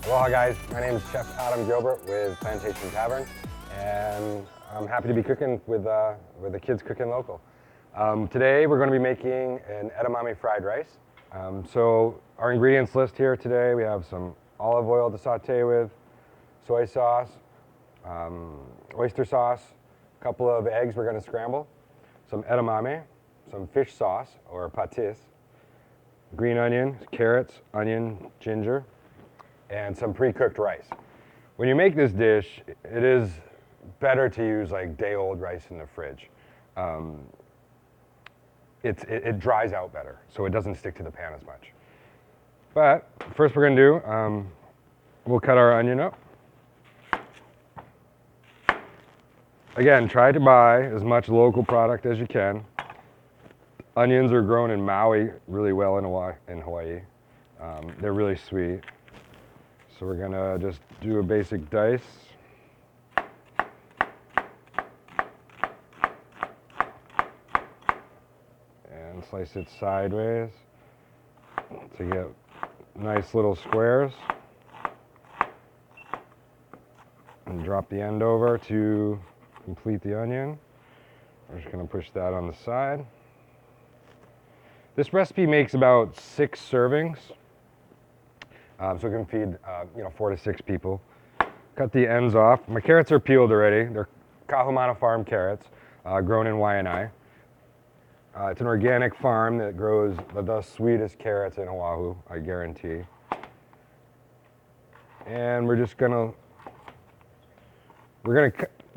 Aloha guys, my name is Chef Gilbert with Plantation Tavern, and I'm happy to be cooking with the kids cooking local. Today we're going to be making an edamame fried rice. So our ingredients list here today, we have some olive oil to saute with, soy sauce, oyster sauce, a couple of eggs we're going to scramble, some edamame, some fish sauce or patis, green onion, carrots, onion, ginger, and some pre-cooked rice. When you make this dish, it is better to use like day-old rice in the fridge. It dries out better, so it doesn't stick to the pan as much. But first we're gonna do, we'll cut our onion up. Again, try to buy as much local product as you can. Onions are grown in Maui really well in Hawaii. They're really sweet. So we're gonna just do a basic dice. And slice it sideways to get nice little squares. And drop the end over to complete the onion. We're just gonna push that on the side. This recipe makes about 6 servings. So it can feed 4 to 6 people. Cut the ends off. My carrots are peeled already. They're Kahumana Farm carrots, grown in Waianae. It's an organic farm that grows the sweetest carrots in Oahu, I guarantee. And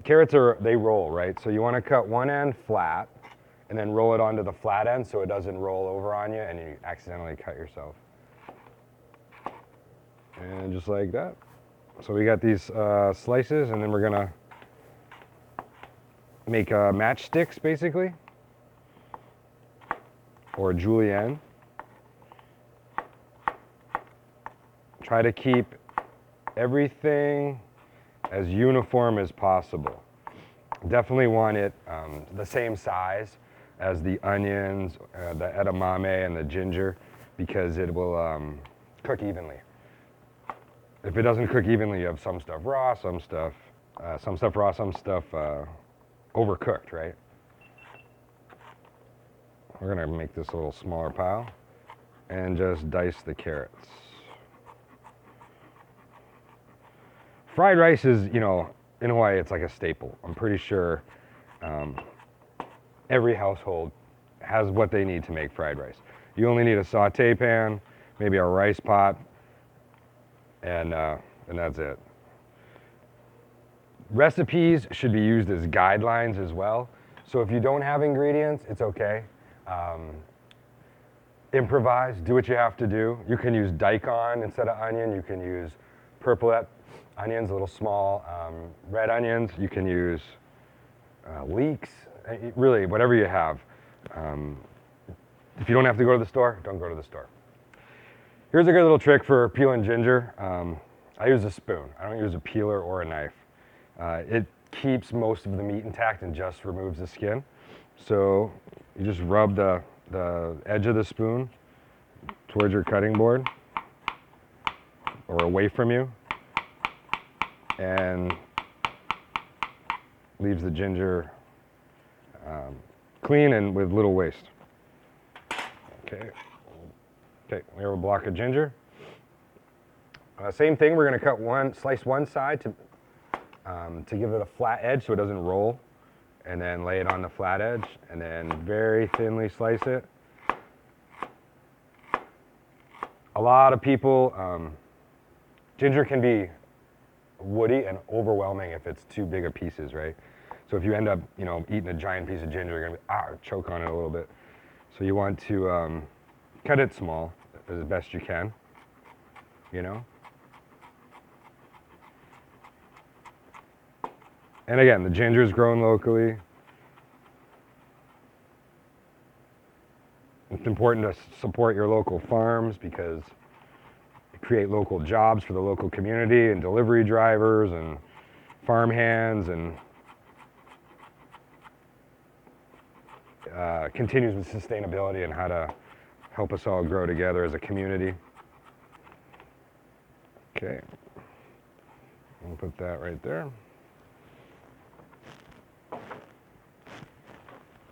carrots they roll, right? So you want to cut one end flat and then roll it onto the flat end so it doesn't roll over on you and you accidentally cut yourself. And just like that. So we got these slices, and then we're gonna make matchsticks basically, or julienne. Try to keep everything as uniform as possible. Definitely want it the same size as the onions, the edamame, and the ginger, because it will cook evenly. If it doesn't cook evenly, you have some stuff raw, some stuff overcooked, right? We're gonna make this a little smaller pile and just dice the carrots. Fried rice is, in Hawaii, it's like a staple. I'm pretty sure every household has what they need to make fried rice. You only need a saute pan, maybe a rice pot, and that's it. Recipes should be used as guidelines as well. So if you don't have ingredients, it's okay. Improvise, do what you have to do. You can use daikon instead of onion. You can use purplet onions, little small red onions. You can use leeks, really whatever you have. If you don't have to go to the store, don't go to the store. Here's a good little trick for peeling ginger. I use a spoon. I don't use a peeler or a knife. It keeps most of the meat intact and just removes the skin. So you just rub the edge of the spoon towards your cutting board or away from you, and leaves the ginger clean and with little waste. Okay, we have a block of ginger. Same thing, we're gonna slice one side to give it a flat edge so it doesn't roll, and then lay it on the flat edge, and then very thinly slice it. A lot of people, ginger can be woody and overwhelming if it's too big of pieces, right? So if you end up, eating a giant piece of ginger, you're gonna choke on it a little bit. So you want to cut it small as best you can, And again, the ginger is grown locally. It's important to support your local farms because you create local jobs for the local community and delivery drivers and farm hands, and continues with sustainability and how to help us all grow together as a community. Okay, we'll put that right there.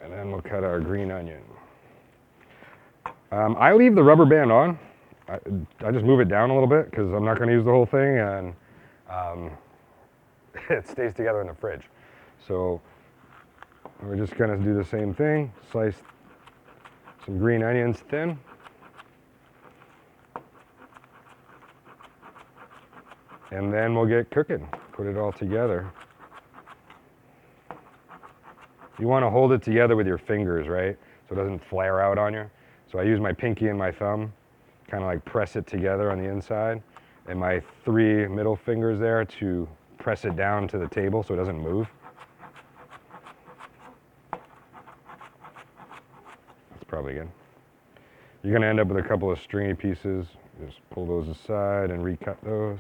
And then we'll cut our green onion. I leave the rubber band on. I just move it down a little bit because I'm not going to use the whole thing, and it stays together in the fridge. So we're just going to do the same thing. Slice some green onions thin. And then we'll get cooking. Put it all together. You want to hold it together with your fingers, right? So it doesn't flare out on you. So I use my pinky and my thumb, kind of like press it together on the inside, and my 3 middle fingers there to press it down to the table so it doesn't move. That's probably good. You're going to end up with a couple of stringy pieces. Just pull those aside and recut those.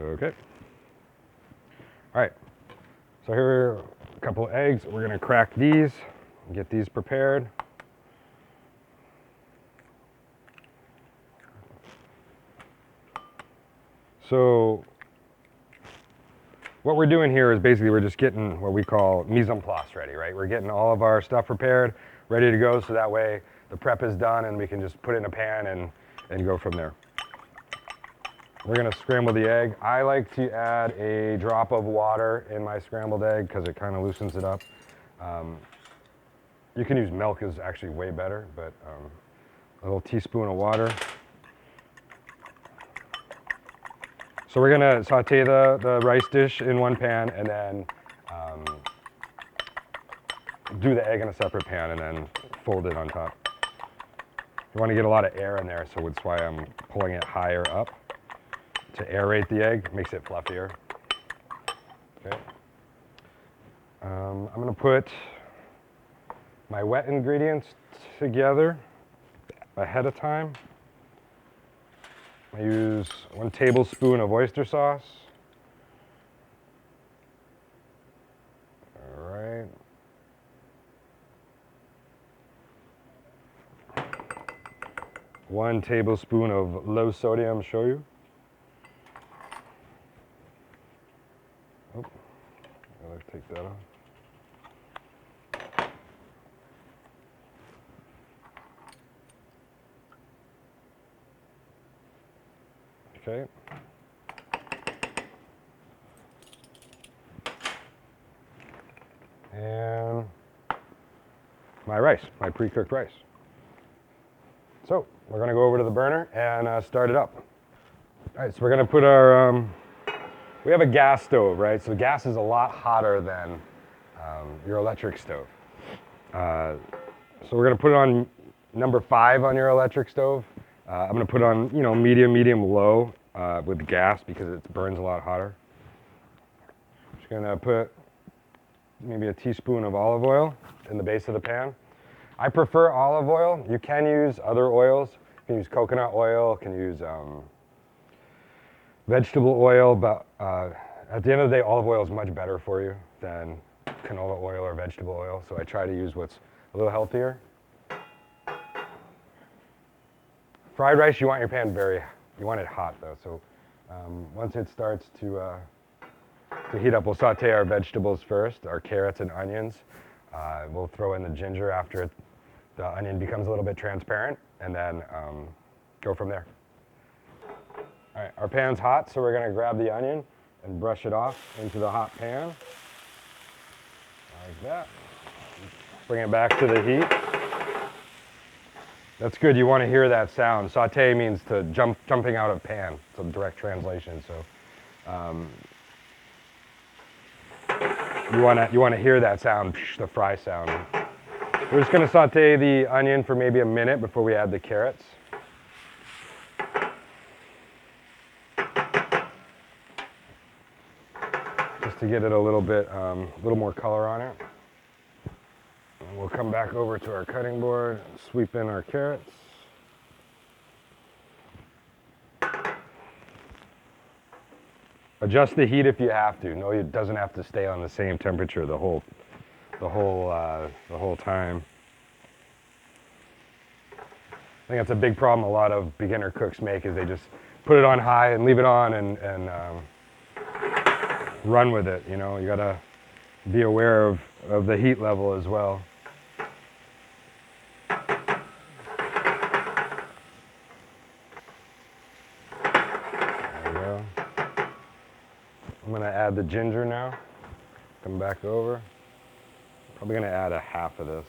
Okay. All right. So here are a couple of eggs. We're going to crack these and get these prepared. So what we're doing here is basically we're just getting what we call mise en place ready, right? We're getting all of our stuff prepared, ready to go, so that way the prep is done and we can just put it in a pan and go from there. We're gonna scramble the egg. I like to add a drop of water in my scrambled egg because it kind of loosens it up. You can use milk, is actually way better, but a little teaspoon of water. So we're gonna saute the rice dish in one pan and then do the egg in a separate pan and then fold it on top. You wanna get a lot of air in there, so that's why I'm pulling it higher up. To aerate the egg, makes it fluffier. Okay. I'm gonna put my wet ingredients together ahead of time. I use 1 tablespoon of oyster sauce. All right. One tablespoon of low sodium shoyu. Oh, let's take that off. Okay. And my rice, my pre-cooked rice. So we're gonna go over to the burner and start it up. All right, so we're gonna put our, we have a gas stove, right? So the gas is a lot hotter than your electric stove. So we're gonna put it on number 5 on your electric stove. I'm gonna put it on, medium, low with gas because it burns a lot hotter. Just gonna put maybe a teaspoon of olive oil in the base of the pan. I prefer olive oil. You can use other oils. You can use coconut oil, you can use vegetable oil, but at the end of the day, olive oil is much better for you than canola oil or vegetable oil, so I try to use what's a little healthier. Fried rice, you want your pan you want it hot though, so once it starts to heat up, we'll saute our vegetables first, our carrots and onions. We'll throw in the ginger after the onion becomes a little bit transparent, and then go from there. All right, our pan's hot, so we're gonna grab the onion and brush it off into the hot pan, like that. Bring it back to the heat. That's good, you wanna hear that sound. Saute means to jumping out of pan. It's a direct translation, so. You wanna hear that sound, the fry sound. We're just gonna saute the onion for maybe a minute before we add the carrots. Just to get it a little more color on it. And we'll come back over to our cutting board, sweep in our carrots. Adjust the heat if you have to. No, it doesn't have to stay on the same temperature the whole time. think that's a big problem a lot of beginner cooks make, is they just put it on high and leave it on and run with it. You know, you gotta be aware of the heat level as well. There we go. I'm gonna add the ginger now. Come back over. Probably gonna add a half of this.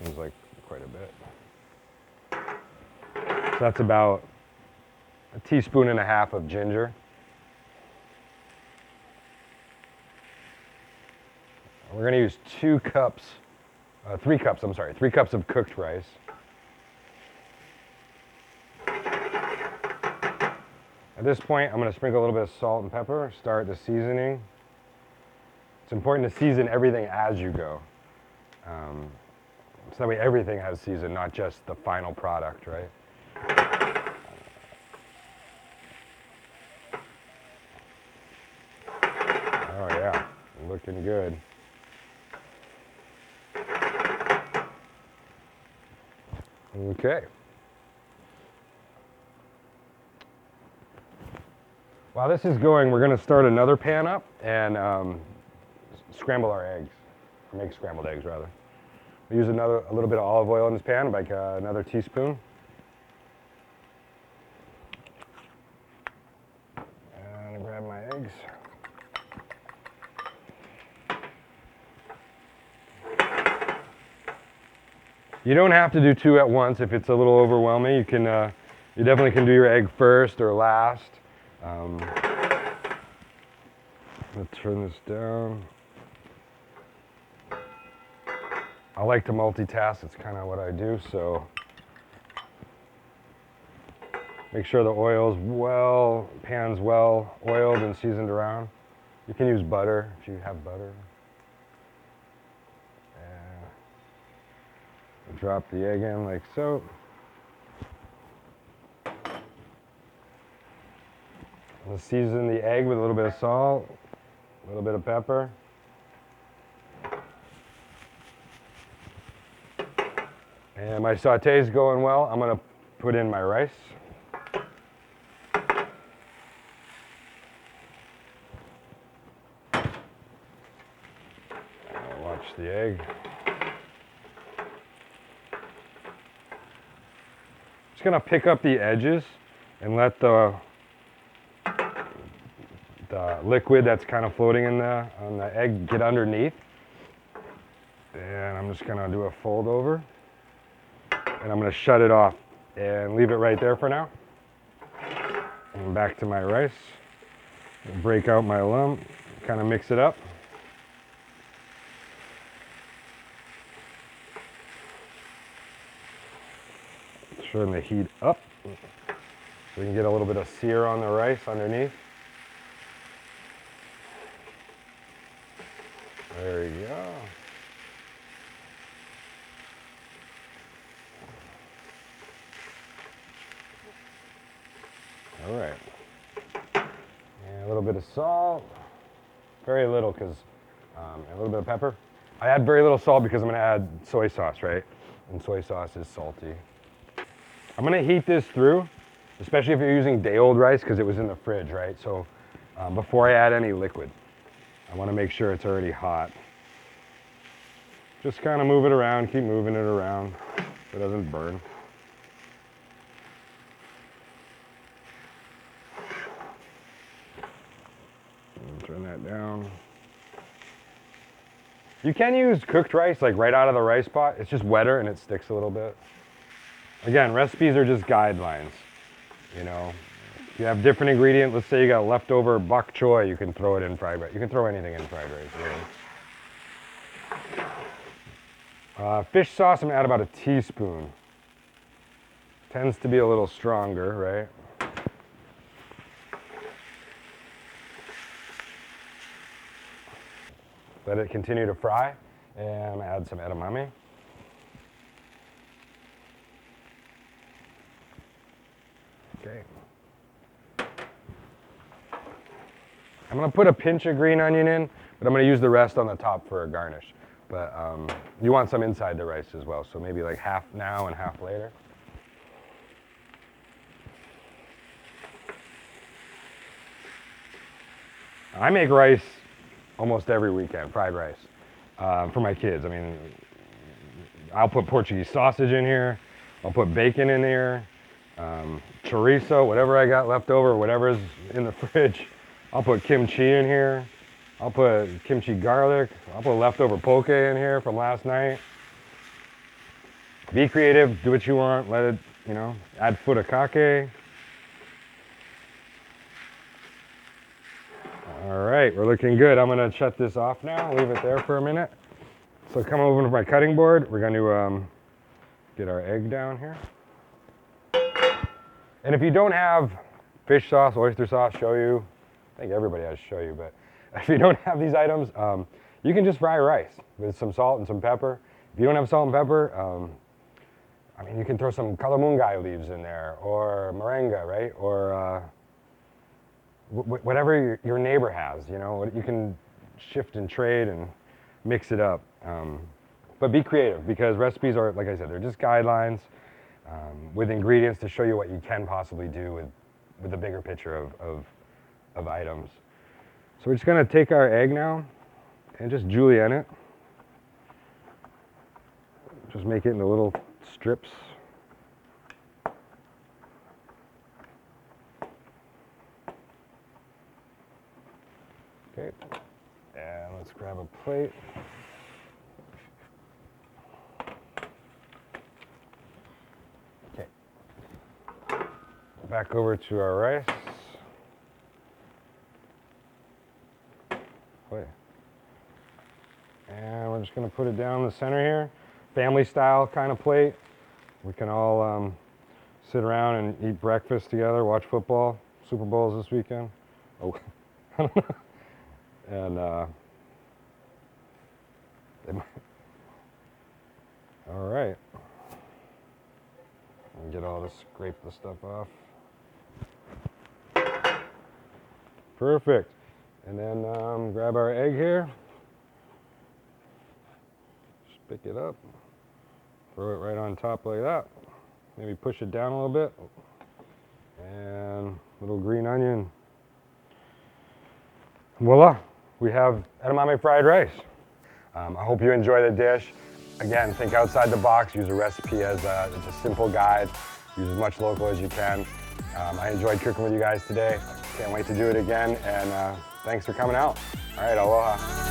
Seems like quite a bit. So that's about a teaspoon and a half of ginger. We're gonna use 3 cups of cooked rice. At this point, I'm gonna sprinkle a little bit of salt and pepper, start the seasoning. It's important to season everything as you go. So that way everything has season, not just the final product, right? Oh yeah, looking good. Okay. While this is going, we're going to start another pan up and scramble our eggs, or make scrambled eggs rather. We use a little bit of olive oil in this pan, like another teaspoon. And I grab my eggs. You don't have to do 2 at once if it's a little overwhelming. You can, you definitely can do your egg first or last. Let's turn this down. I like to multitask. It's kind of what I do. So make sure the pan's well oiled and seasoned around. You can use butter if you have butter. Drop the egg in like so. We'll season the egg with a little bit of salt, a little bit of pepper. And my sauté is going well. I'm going to put in my rice. Watch the egg. Gonna pick up the edges and let the liquid that's kind of floating on the egg get underneath. And I'm just gonna do a fold over and I'm gonna shut it off and leave it right there for now. And back to my rice. Break out my lump, kind of mix it up. Turn the heat up so we can get a little bit of sear on the rice underneath. There you go. All right. And a little bit of salt. Very little, because a little bit of pepper. I add very little salt because I'm going to add soy sauce, right? And soy sauce is salty. I'm gonna heat this through, especially if you're using day-old rice because it was in the fridge, right? So before I add any liquid, I wanna make sure it's already hot. Just kind of move it around, keep moving it around so it doesn't burn. Turn that down. You can use cooked rice like right out of the rice pot. It's just wetter and it sticks a little bit. Again, recipes are just guidelines, you know. If you have different ingredients, let's say you got leftover bok choy, you can throw it in fried rice. You can throw anything in fried rice, really. Fish sauce, I'm gonna add about a teaspoon. Tends to be a little stronger, right? Let it continue to fry, and add some edamame. Okay. I'm gonna put a pinch of green onion in, but I'm gonna use the rest on the top for a garnish. But you want some inside the rice as well, so maybe like half now and half later. I make rice almost every weekend, fried rice, for my kids. I mean, I'll put Portuguese sausage in here. I'll put bacon in here, chorizo, whatever I got left over, whatever's in the fridge. I'll put kimchi in here. I'll put kimchi garlic. I'll put leftover poke in here from last night. Be creative, do what you want, let it, add furikake. All right, we're looking good. I'm gonna shut this off now, leave it there for a minute. So come over to my cutting board. We're gonna get our egg down here. And if you don't have fish sauce, oyster sauce, shoyu, I think everybody has shoyu, but if you don't have these items, you can just fry rice with some salt and some pepper. If you don't have salt and pepper, I mean, you can throw some calamungai leaves in there, or moringa, right? Or whatever your neighbor has, you can shift and trade and mix it up. But be creative, because recipes are, like I said, they're just guidelines with ingredients to show you what you can possibly do with the bigger picture of items. So we're just gonna take our egg now and just julienne it. Just make it into little strips. Okay, and let's grab a plate. Okay, back over to our rice. And we're just gonna put it down the center here. Family style kind of plate. We can all sit around and eat breakfast together, watch football. Super Bowl's this weekend. Oh, and all right. And get all this, scrape the stuff off. Perfect. And then grab our egg here. Just pick it up. Throw it right on top like that. Maybe push it down a little bit. And little green onion. Voila, we have edamame fried rice. I hope you enjoy the dish. Again, think outside the box. Use a recipe as it's a simple guide. Use as much local as you can. I enjoyed cooking with you guys today. Can't wait to do it again. And thanks for coming out. All right, aloha.